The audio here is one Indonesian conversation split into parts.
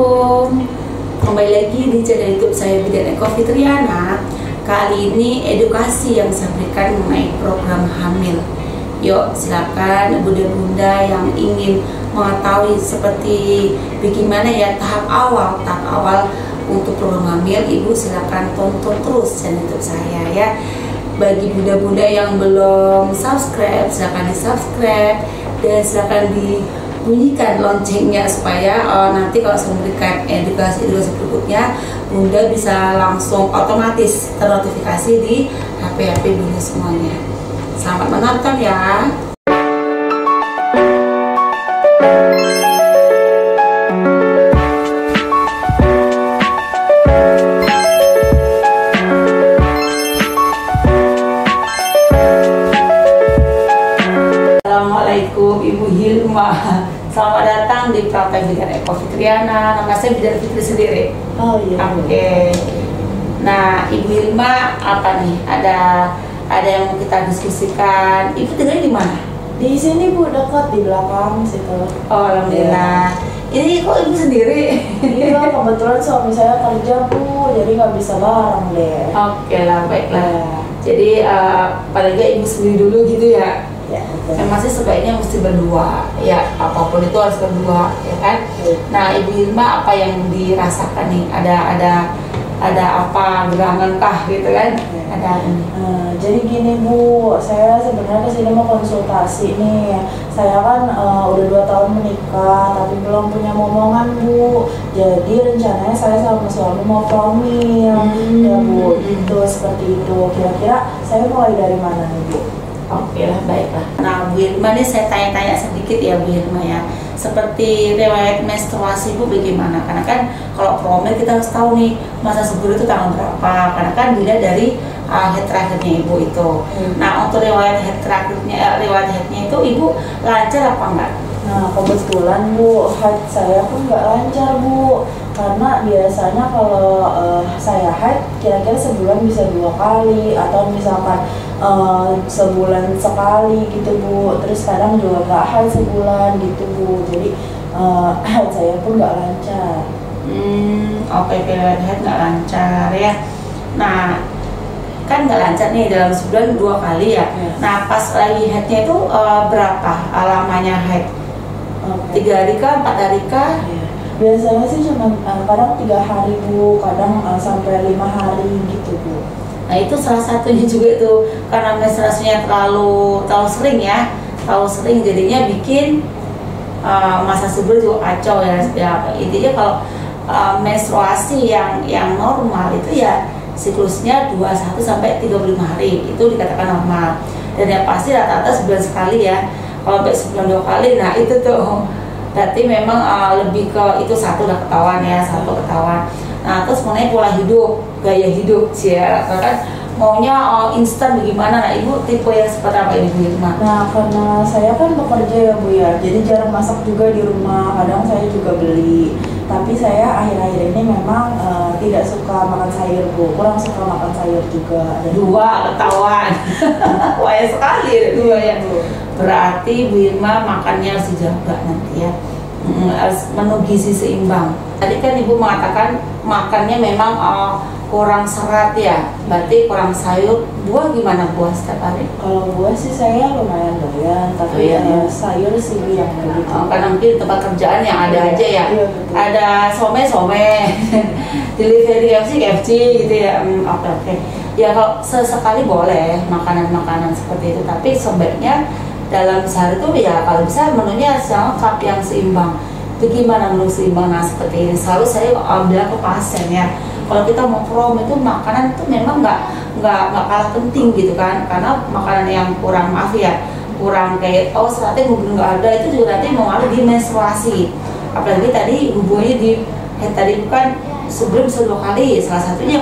Assalamualaikum. Kembali lagi di channel YouTube saya Bidan Eko Fitriana. Kali ini edukasi yang saya berikan mengenai program hamil. Yuk silakan bunda-bunda yang ingin mengetahui seperti bagaimana ya tahap awal untuk program hamil, ibu silakan tonton terus channel YouTube saya ya. Bagi bunda-bunda yang belum subscribe, silakan di subscribe dan silakan bunyikan loncengnya supaya nanti kalau saya memberikan edukasi berikutnya, bunda bisa langsung otomatis ternotifikasi di HP bunda semuanya. Selamat menonton ya. Assalamualaikum Ibu Hilma. Selamat datang di Praktek Bidan Eko Fitriana. Nama saya Bidan Fitri sendiri. Oh iya. Oke. Nah, Ibu Hilma apa nih? Ada yang mau kita diskusikan. Ibu tinggal di mana? Di sini Bu, dekat di belakang situ. Oh, alhamdulillah. Ini kok Ibu sendiri? Iya, kebetulan suami saya kerja Bu, jadi nggak bisa bareng deh. Oke lah, baiklah. Ya. Jadi paling nggak Ibu sendiri dulu gitu ya. Ya, betul. Memang sih sebaiknya mesti berdua, ya apapun itu harus berdua, ya kan? Nah, Ibu Hilma apa yang dirasakan nih? Ada apa gerangan kah gitu kan? Ada ini. Jadi gini Bu, saya sebenarnya kesini mau konsultasi nih. Saya kan udah 2 tahun menikah, tapi belum punya momongan Bu. Jadi rencananya saya sama suami mau promil, ya Bu. Itu seperti itu. Kira-kira saya mulai dari mana nih Bu? Oke lah, baiklah. Nah, Bu Hilma nih saya tanya-tanya sedikit ya Bu Hilma ya. Seperti riwayat menstruasi Bu bagaimana? Karena kan kalau promil kita harus tahu nih masa subur itu tanggal berapa. Karena kan dilihat dari head terakhirnya Ibu itu. Nah, untuk riwayat headnya itu Ibu lancar apa enggak? Nah, kebetulan Bu, haid saya pun nggak lancar Bu. Karena biasanya kalau saya haid kira-kira sebulan bisa 2 kali atau misalkan sebulan sekali gitu Bu. Terus kadang juga nggak haid sebulan gitu Bu. Jadi haid saya pun nggak lancar. Oke, period haid nggak lancar ya. Nah, kan nggak lancar nih dalam sebulan 2 kali ya. Nah, pas lagi haidnya itu berapa lamanya haid? 3 hari kah, 4 hari kah? Biasanya sih cuma kadang 3 hari Bu, kadang sampai 5 hari gitu Bu. Nah, itu salah satunya juga tuh karena menstruasinya terlalu sering ya, terlalu sering jadinya bikin masa subur juga kacau ya. Intinya kalau menstruasi yang normal itu ya siklusnya 21 sampai 35 hari itu dikatakan normal, dan yang pasti rata-rata sebulan sekali ya. Kalau sampai sebulan 2 kali, nah itu tuh berarti memang lebih ke itu satu udah ketahuan ya, satu ketahuan. Nah, terus mengenai pola hidup, gaya hidup sih ya, kan maunya instan bagaimana? Nah, Ibu tipe yang seperti apa ini Bu Hilma? Nah, karena saya kan bekerja ya Bu ya, jadi jarang masak juga di rumah, kadang saya juga beli. Tapi saya akhir-akhir ini memang tidak suka makan sayur Bu, kurang suka makan sayur juga. Ada 2 ketahuan. Wah, ya sekali ada 2 ya Bu. Berarti Bu Hilma makannya harus dijaga nanti ya, harus menu gizi seimbang. Tadi kan Ibu mengatakan makannya memang kurang serat ya, berarti kurang sayur. Buah gimana buah setiap hari? Kalau buah sih saya lumayan doyan, tapi sayur sih yang begitu. Karena mungkin tempat kerjaan yang ada aja ya, iya, ada some delivery KFC gitu ya. Oke. Ya kalau sesekali boleh makanan seperti itu, tapi sebaiknya dalam sehari itu ya kalau bisa menunya lengkap yang seimbang. Bagaimana menu seimbang? Nah, seperti ini selalu saya bilang ke pasien ya, kalau kita mau prom itu makanan itu memang nggak kalah penting gitu kan, karena makanan yang kurang kurang kayak seratnya bener nggak ada, itu juga nanti mengaruh di menstruasi. Apalagi tadi hubungannya di tadi bukan sebelum 2 kali, salah satunya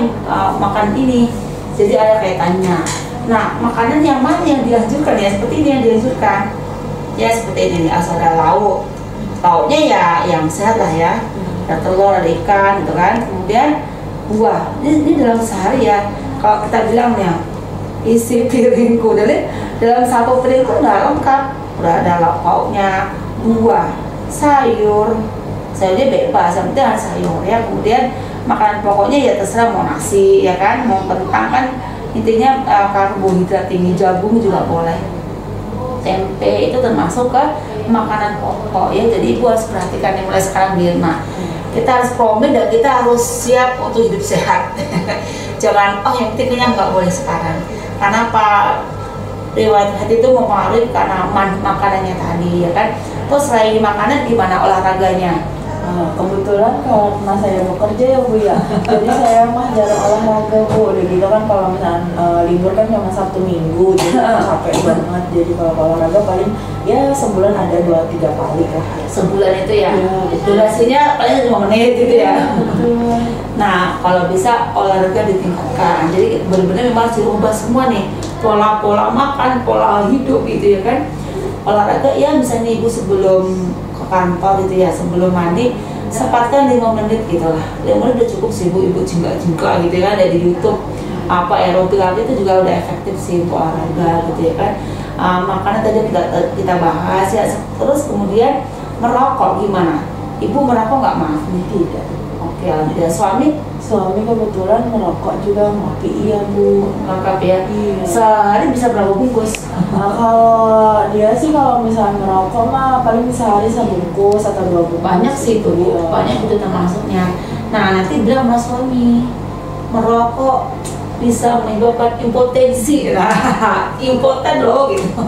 makan ini, jadi ada kaitannya. Nah, makanan yang mana yang dianjurkan ya, seperti ini yang dianjurkan ya, seperti ini nih, asal ada lauknya ya yang sehat lah ya, ada telur, ada ikan gitu kan, kemudian buah. Ini dalam sehari ya, kalau kita bilang ya isi piringku, dalam satu piringku udah lengkap, udah ada lauknya, buah, sayur, sayurnya bebas, yang penting ada sayur ya. Kemudian makanan pokoknya ya terserah, mau nasi ya kan, mau kentang kan, intinya karbohidrat tinggi, jagung juga boleh. Tempe itu termasuk ke makanan pokok ya, jadi ibu harus perhatikan yang mulai sekarang Birna. Kita harus komit dan kita harus siap untuk hidup sehat. Jangan yang penting kenyang, nggak boleh sekarang. Karena apa? Riwayat hati itu mempengaruhi karena makanannya tadi ya kan. Terus selain makanan gimana olahraganya? Kebetulan karena saya bekerja ya Bu ya, jadi saya mah jarang olahraga Bu. Udah gitu kan kalau misalnya libur kan cuma Sabtu Minggu, jadi capek banget. Jadi kalau olahraga paling ya sebulan ada 2-3 kali lah. Sebulan itu ya? Ya, durasinya paling 5 menit gitu ya? Betul. Nah kalau bisa olahraga ditingkatkan, jadi benar-benar memang harus dirubah semua nih, pola-pola makan, pola hidup gitu ya kan. Olahraga ya misalnya ibu sebelum ke kantor gitu ya, sebelum mandi sempatkan 5 menit gitu lah. 5 menit udah cukup sih ibu jingga-jingga gitu kan, ada di YouTube apa aerobik itu juga udah efektif sih untuk olahraga gitu ya kan. Makanan tadi kita bahas ya. Terus kemudian merokok gimana? Ibu merokok nggak? Maaf nih. Tidak. Oke, alhamdulillah. Suami kebetulan merokok juga, ngopi iya Bu. Lengkap ya? Iya. Sehari bisa berapa bungkus? Kalau dia sih kalau misalnya merokok mah paling sehari sebungkus atau 2 bungkus. Banyak sih itu, Iya. banyak itu termasuknya. Nah nanti bilang sama suami, merokok bisa menyebabkan impotensi. Nah, impoten loh gitu.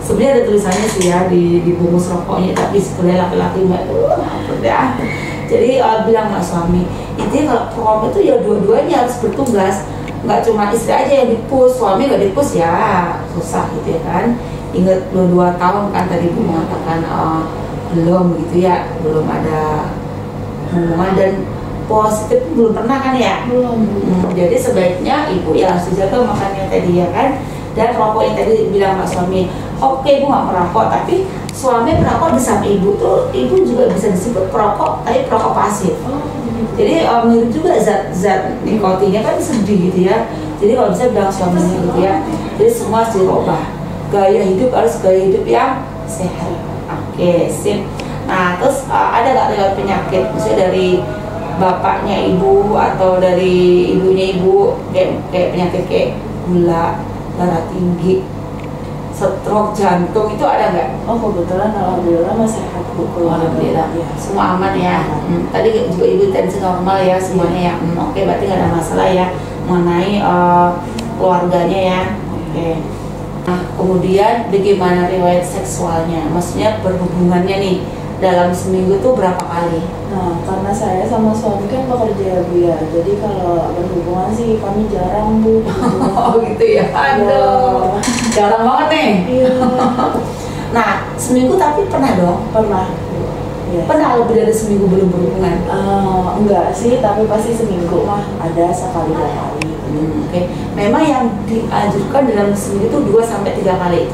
Sebenarnya ada tulisannya sih ya di bungkus rokoknya, tapi sebenarnya laki-laki nggak tuh ya. Jadi bilang sama suami, intinya kalau perokok itu ya dua-duanya harus bertugas, nggak cuma istri aja yang dipus, suami nggak dipus ya susah gitu ya kan. Ingat 22 tahun kan tadi ibu mengatakan belum gitu ya, belum ada hubungan dan positif belum pernah kan ya. Belum. Jadi sebaiknya ibu ya harus jaga makannya tadi ya kan. Dan rokok yang tadi bilang sama suami, oke ibu nggak merokok, tapi suami merokok di samping ibu tuh, ibu juga bisa disebut perokok, tapi perokok pasif. Jadi mirip juga zat nikotinnya kan sedih gitu ya. Jadi kalau bisa bilang suaminya gitu ya. Jadi semua harus dirubah. Gaya hidup harus gaya hidup yang sehat. Oke, sip. Nah terus ada nggak riwayat penyakit, misalnya dari bapaknya ibu atau dari ibunya ibu kayak penyakit kayak gula, darah tinggi, stroke, jantung, itu ada nggak? Oh kebetulan alhamdulillah masih sehat Bu. Alhamdulillah Ya. semua aman ya. Tadi juga ibu tensi normal ya semuanya ya. Oke, berarti nggak ada masalah ya mengenai keluarganya ya. Oke. Nah kemudian bagaimana riwayat seksualnya? Maksudnya berhubungannya nih dalam seminggu tuh berapa kali? Nah karena saya sama suami kan bekerja Bu ya, jadi kalau berhubungan sih kami jarang Bu. Oh gitu ya. Aduh, jarang banget nih. Iya. Nah seminggu tapi pernah dong? Pernah. Ya. Pernah lebih dari seminggu belum berhubungan? Enggak sih, tapi pasti seminggu mah ada sekali 2 kali. Oke. Memang yang dianjurkan dalam seminggu itu 2-3 kali.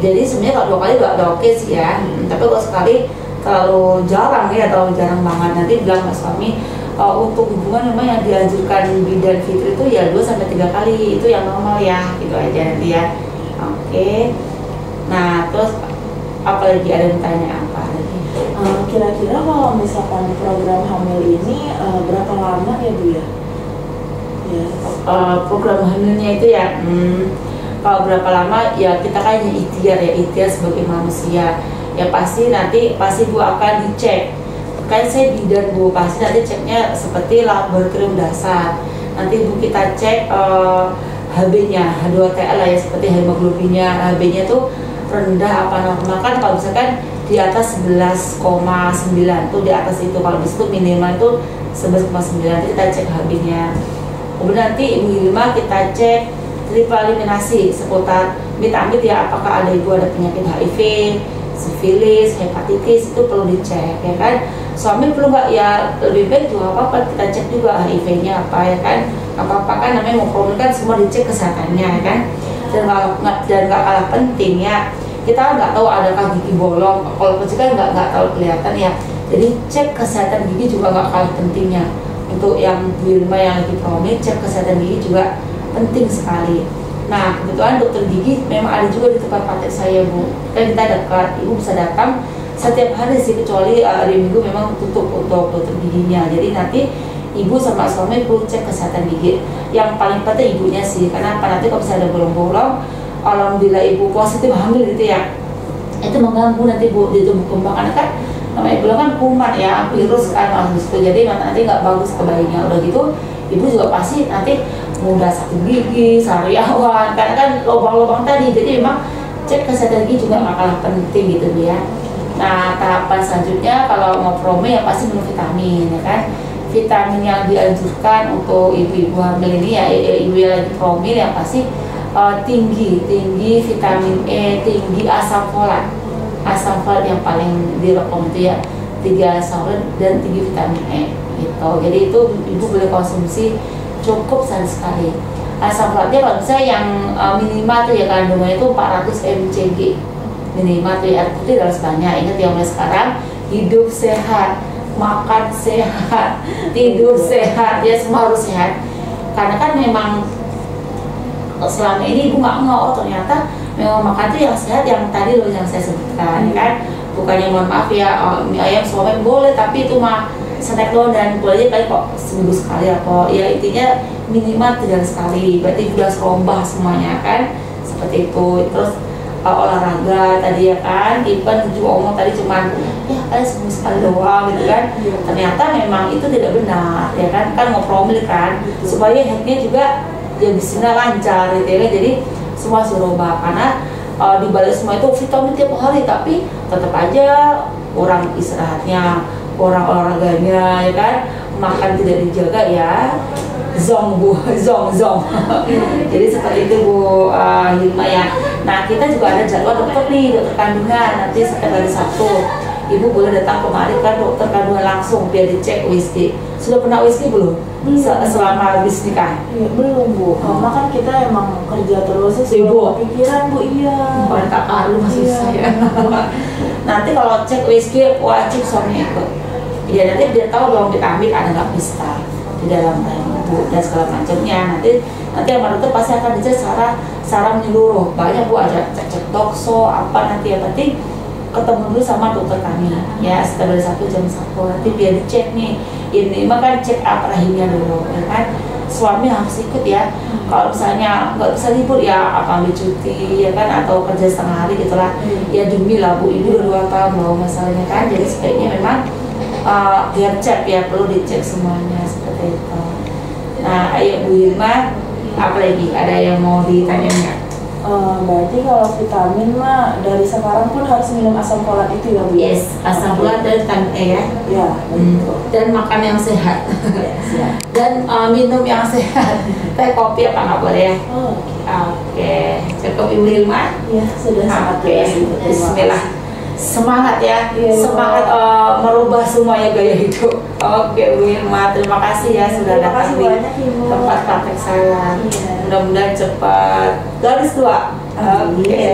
Jadi sebenarnya kalau 2 kali udah oke sih ya. Tapi kalau sekali terlalu jarang ya, atau jarang banget, nanti bilang sama suami untuk hubungan memang yang dianjurkan bidan fitri itu ya 2-3 kali, itu yang normal ya, gitu aja nanti ya. Oke. Nah terus apalagi ada yang tanya apa lagi? Kira-kira kalau misalkan program hamil ini berapa lama ya Bu ya? Ya. Program hamilnya itu ya kalau berapa lama ya kita kan ikhtiar sebagai manusia ya, pasti Bu akan dicek. Kan saya bidan Bu, pasti nanti ceknya seperti laboratorium dasar. Nanti Bu kita cek HB-nya, H2TL lah ya, seperti hemoglobinnya, HB-nya tuh rendah apa normal. Kan kalau misalkan di atas 11,9 tuh di atas itu, kalau di situ minimal tuh 11,9, kita cek HB-nya. Kemudian nanti minggu 5 kita cek triple eliminasi seputar amit-amit ya, apakah ada ibu ada penyakit HIV, sifilis, hepatitis, itu perlu dicek ya kan. Suami perlu nggak ya, lebih baik juga apa-apa kita cek juga HIV-nya apa ya kan, apa-apa kan namanya mau promo kan semua dicek kesehatannya ya kan. Dan nggak kalah penting ya, kita nggak tahu adakah gigi bolong, kalau kecil kan nggak tahu kelihatan ya. Jadi cek kesehatan gigi juga nggak kalah pentingnya. Untuk yang di rumah yang lagi promi, cek kesehatan gigi juga penting sekali. Nah kebetulan dokter gigi memang ada juga di tempat praktek saya Bu, kan kita dekat, ibu bisa datang setiap hari sih, kecuali hari Minggu memang tutup untuk dokter giginya. Jadi nanti ibu sama suami perlu cek kesehatan gigi. Yang paling penting ibunya sih, karena apa, nanti kalau misalnya ada bolong-bolong, alhamdulillah ibu positif hamil gitu ya, itu mengganggu nanti bu di tumbuh kembang, karena kan namanya bolong kan kuman ya, virus kan harus itu, jadi nanti nggak bagus ke bayinya. Udah gitu ibu juga pasti nanti mudah sakit gigi, sariawan, karena kan lubang-lubang tadi. Jadi memang cek kesehatan gigi juga nggak kalah penting gitu bu ya. Nah tahapan selanjutnya kalau mau promo ya pasti minum vitamin ya kan. Vitamin yang dianjurkan untuk ibu-ibu hamil ini ya, ibu yang lagi promil yang pasti tinggi vitamin E, tinggi asam folat. Asam folat yang paling direkom itu ya, tinggi asam folat dan tinggi vitamin E gitu. Jadi itu ibu boleh konsumsi cukup sehari sekali. Asam folatnya kalau misalnya yang minimal tuh ya kandungannya itu 400 mcg minimal tuh ya, itu harus banyak. Ingat ya mulai sekarang, hidup sehat, makan sehat, tidur sehat, ya semua harus sehat. Karena kan memang selama ini ibu nggak ngeh, oh ternyata memang makan tuh yang sehat yang tadi loh yang saya sebutkan kan. Bukannya mohon maaf ya, mie ayam suami boleh, tapi itu mah snack doang dan boleh aja kok seminggu sekali apa ya, intinya minimal 3 sekali, berarti sudah serombah semuanya kan, seperti itu. Terus olahraga tadi ya kan, Ipan juga ngomong tadi cuman ya kayak seminggu sekali doang gitu kan. Ternyata memang itu tidak benar ya kan, kan mau promil kan, supaya headnya juga ya bisnya lancar gitu ya. Jadi semua surobah, karena di balik semua itu vitamin tiap hari, tapi tetap aja kurang istirahatnya, kurang olahraganya ya kan, makan tidak dijaga ya, zong bu, zong. Jadi seperti itu Bu Hilma ya. Nah kita juga ada jadwal dokter nih, dokter kandungan, nanti setiap hari Sabtu ibu boleh datang kemari kan dokter kandungan langsung biar dicek USG. Sudah pernah USG belum? Selama habis nikah? Iya, belum Bu, karena kan kita emang kerja terus ibu pikiran Bu. Iya, tak karu masih saya. Nanti kalau cek USG wajib suami ikut ya, nanti dia tahu dong vitamin ada nggak pista di dalam rahim ibu dan segala macamnya. Nanti sama dokter pasti akan dicek secara menyeluruh, banyak Bu, ada cek dokso apa, nanti yang penting ketemu dulu sama dokter kami ya, setiap hari Sabtu jam 1 nanti biar dicek nih, ini makan cek up rahimnya dulu ya kan. Suami harus ikut ya, kalau misalnya nggak bisa libur ya apa ambil cuti ya kan, atau kerja setengah hari gitulah ya, demi lah Bu, ibu udah 2 tahun loh masalahnya kan. Jadi sebaiknya memang biar cek ya, perlu dicek semuanya seperti itu. Nah ayo Bu Hilma, apa lagi, ada yang mau ditanya nggak? Berarti kalau vitamin mah dari sekarang pun harus minum asam folat itu ya Bu? Yes, asam folat dan vitamin E ya. Ya, dan makan yang sehat. Siap. Dan minum yang sehat. Teh kopi apa nggak boleh ya? Oke. Cukup Ibu Hilma? Ya, sudah sangat jelas. Bismillah. Semangat ya, semangat merubah semuanya gaya hidup. Oke Bu Hilma, terima kasih ya sudah datang di tempat praktek saya. Mudah-mudahan cepat garis 2. Oke.